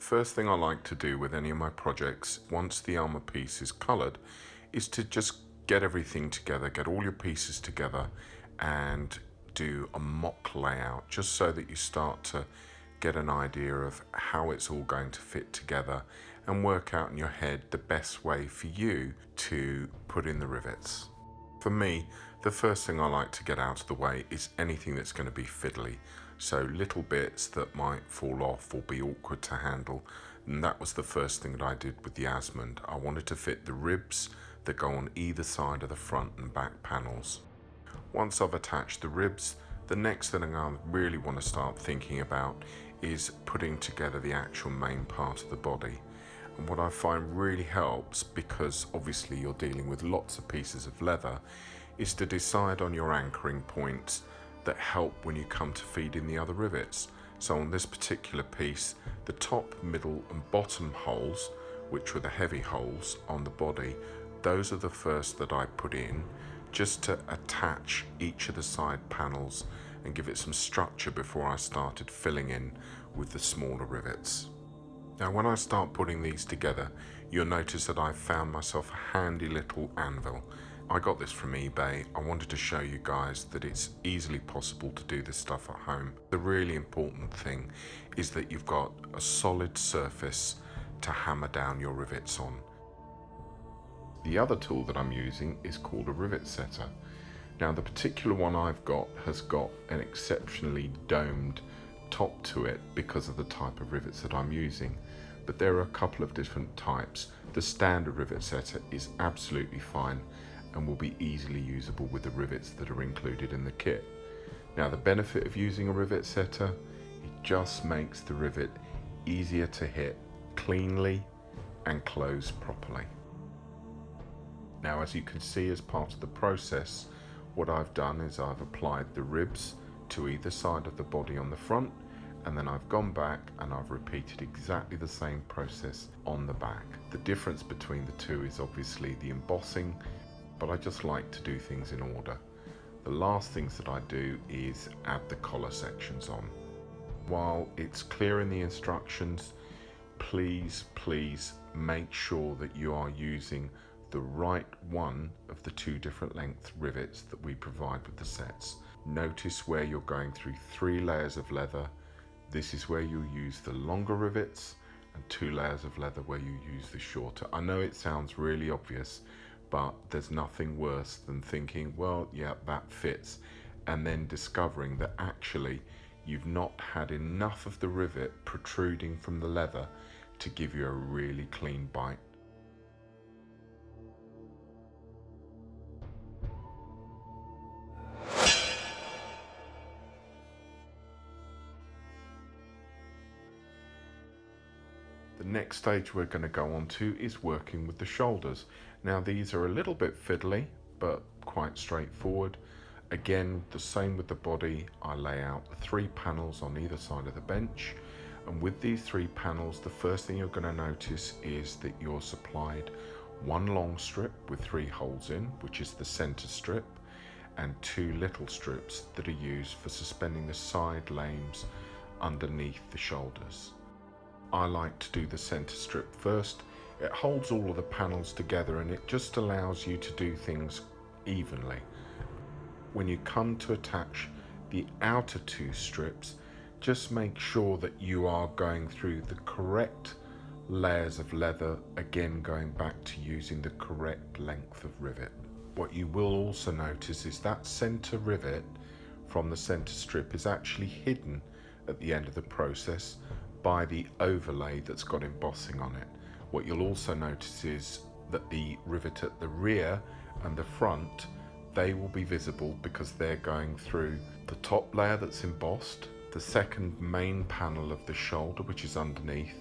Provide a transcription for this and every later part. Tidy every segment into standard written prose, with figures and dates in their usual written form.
first thing I like to do with any of my projects, once the armour piece is coloured, is to just get everything together, get all your pieces together and do a mock layout, just so that you start to get an idea of how it's all going to fit together and work out in your head the best way for you to put in the rivets. For me, the first thing I like to get out of the way is anything that's going to be fiddly. So little bits that might fall off or be awkward to handle. And that was the first thing that I did with the Asmund. I wanted to fit the ribs that go on either side of the front and back panels. Once I've attached the ribs, the next thing I really want to start thinking about is putting together the actual main part of the body. And what I find really helps, because obviously you're dealing with lots of pieces of leather, is to decide on your anchoring points that help when you come to feed in the other rivets. So on this particular piece, the top, middle and bottom holes, which were the heavy holes on the body, those are the first that I put in, just to attach each of the side panels and give it some structure before I started filling in with the smaller rivets. Now when I start putting these together, you'll notice that I've found myself a handy little anvil. I got this from eBay. I wanted to show you guys that it's easily possible to do this stuff at home. The really important thing is that you've got a solid surface to hammer down your rivets on. The other tool that I'm using is called a rivet setter. Now the particular one I've got has got an exceptionally domed top to it because of the type of rivets that I'm using, but there are a couple of different types. The standard rivet setter is absolutely fine and will be easily usable with the rivets that are included in the kit. Now the benefit of using a rivet setter, it just makes the rivet easier to hit cleanly and close properly. Now as you can see, as part of the process, what I've done is I've applied the ribs to either side of the body on the front, and then I've gone back and I've repeated exactly the same process on the back. The difference between the two is obviously the embossing, but I just like to do things in order. The last things that I do is add the collar sections on. While it's clear in the instructions, please make sure that you are using the right one of the two different length rivets that we provide with the sets. Notice where you're going through 3 layers of leather. This is where you use the longer rivets, and 2 layers of leather where you use the shorter. I know it sounds really obvious, but there's nothing worse than thinking, well, yeah, that fits, and then discovering that actually you've not had enough of the rivet protruding from the leather to give you a really clean bite. The next stage we're going to go on to is working with the shoulders. Now these are a little bit fiddly, but quite straightforward. Again, the same with the body. I lay out the 3 panels on either side of the bench, and with these 3 panels, the first thing you're going to notice is that you're supplied 1 long strip with 3 holes in, which is the center strip, and 2 little strips that are used for suspending the side lames underneath the shoulders. I like to do the center strip first. It holds all of the panels together and it just allows you to do things evenly. When you come to attach the outer 2 strips, just make sure that you are going through the correct layers of leather, again going back to using the correct length of rivet. What you will also notice is that center rivet from the center strip is actually hidden at the end of the process by the overlay that's got embossing on it. What you'll also notice is that the rivet at the rear and the front, they will be visible because they're going through the top layer that's embossed, the second main panel of the shoulder which is underneath,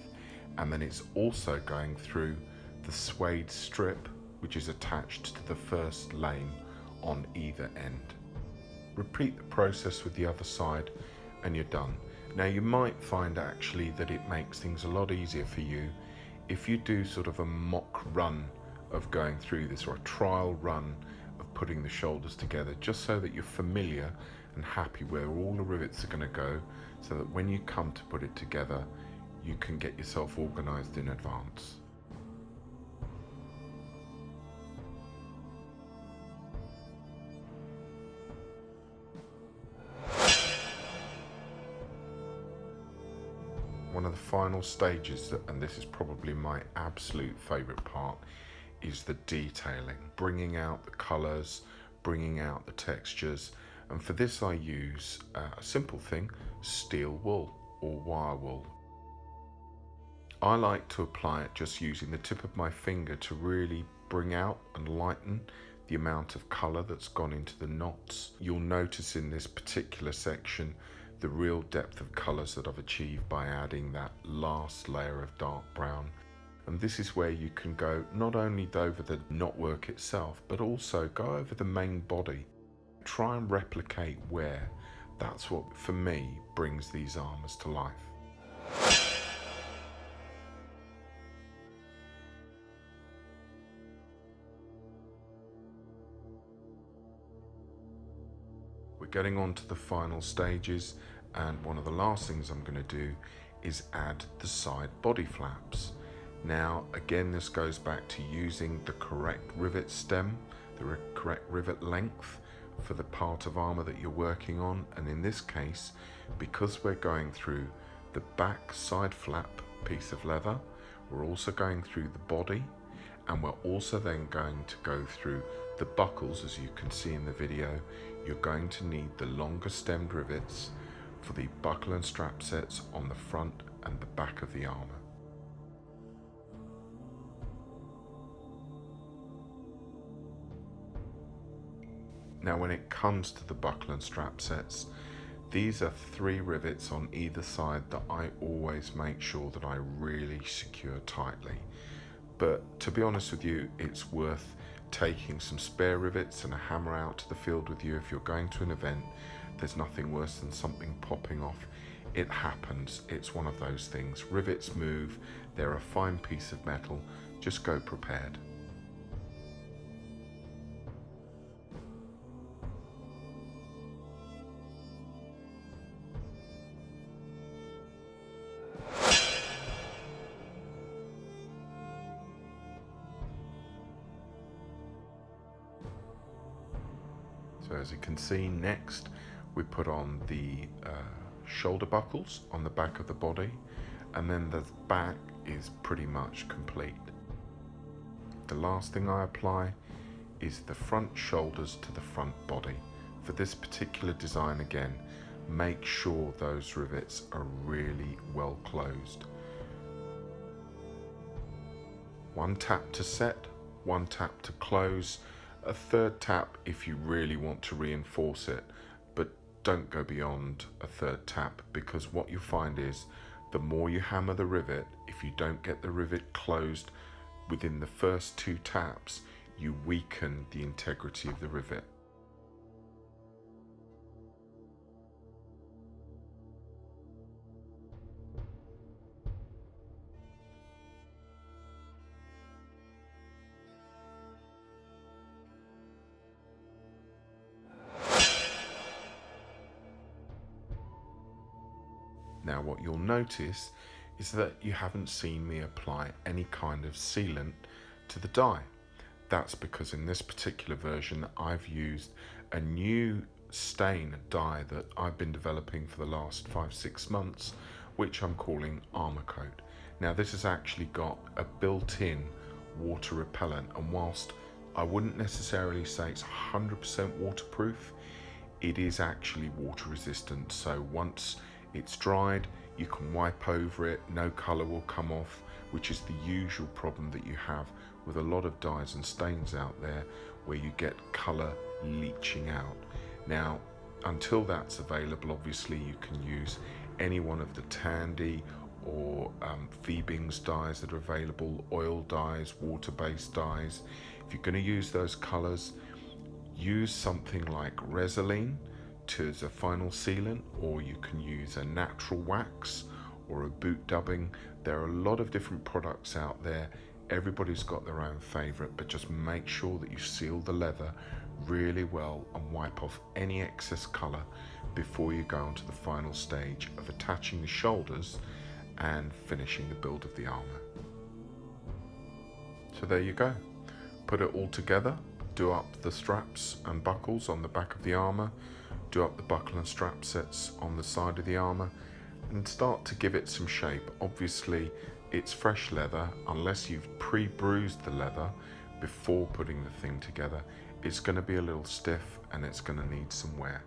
and then it's also going through the suede strip which is attached to the first lame on either end. Repeat the process with the other side and you're done. Now you might find actually that it makes things a lot easier for you if you do sort of a mock run of going through this, or a trial run of putting the shoulders together, just so that you're familiar and happy where all the rivets are going to go, so that when you come to put it together you can get yourself organized in advance. One of the final stages, and this is probably my absolute favorite part, is the detailing, bringing out the colors, bringing out the textures. And for this I use a simple thing, steel wool or wire wool. I like to apply it just using the tip of my finger to really bring out and lighten the amount of color that's gone into the knots. You'll notice in this particular section the real depth of colors that I've achieved by adding that last layer of dark brown. And this is where you can go not only over the knotwork itself, but also go over the main body. Try and replicate where. That's what, for me, brings these armors to life. We're getting on to the final stages, and one of the last things I'm going to do is add the side body flaps. Now again, this goes back to using the correct rivet stem, the correct rivet length for the part of armor that you're working on. And in this case, because we're going through the back side flap piece of leather, we're also going through the body, and we're also then going to go through the buckles. As you can see in the video, you're going to need the longer stemmed rivets for the buckle and strap sets on the front and the back of the armor. Now when it comes to the buckle and strap sets, these are 3 rivets on either side that I always make sure that I really secure tightly. But to be honest with you, it's worth taking some spare rivets and a hammer out to the field with you. If you're going to an event, there's nothing worse than something popping off. It happens, it's one of those things. Rivets move, they're a fine piece of metal, just go prepared. So as you can see, next we put on the shoulder buckles on the back of the body, and then the back is pretty much complete. The last thing I apply is the front shoulders to the front body. For this particular design, again, make sure those rivets are really well closed. 1 tap to set, 1 tap to close, a 3rd tap if you really want to reinforce it, but don't go beyond a 3rd tap, because what you find is the more you hammer the rivet, if you don't get the rivet closed within the first 2 taps, you weaken the integrity of the rivet. Now what you'll notice is that you haven't seen me apply any kind of sealant to the dye. That's because in this particular version I've used a new stain dye that I've been developing for the last 5-6 months, which I'm calling Armor Coat. Now this has actually got a built-in water repellent, and whilst I wouldn't necessarily say it's 100% waterproof, it is actually water resistant. So once it's dried, you can wipe over it, no colour will come off, which is the usual problem that you have with a lot of dyes and stains out there, where you get colour leaching out. Now, until that's available, obviously you can use any one of the Tandy or Phoebing's dyes that are available, oil dyes, water-based dyes. If you're going to use those colours, use something like Resolene as a final sealant, or you can use a natural wax or a boot dubbing. There are a lot of different products out there. Everybody's got their own favourite, but just make sure that you seal the leather really well and wipe off any excess colour before you go on to the final stage of attaching the shoulders and finishing the build of the armour. So there you go. Put it all together, do up the straps and buckles on the back of the armour, do up the buckle and strap sets on the side of the armour, and start to give it some shape. Obviously it's fresh leather. Unless you've pre-bruised the leather before putting the thing together, it's going to be a little stiff and it's going to need some wear.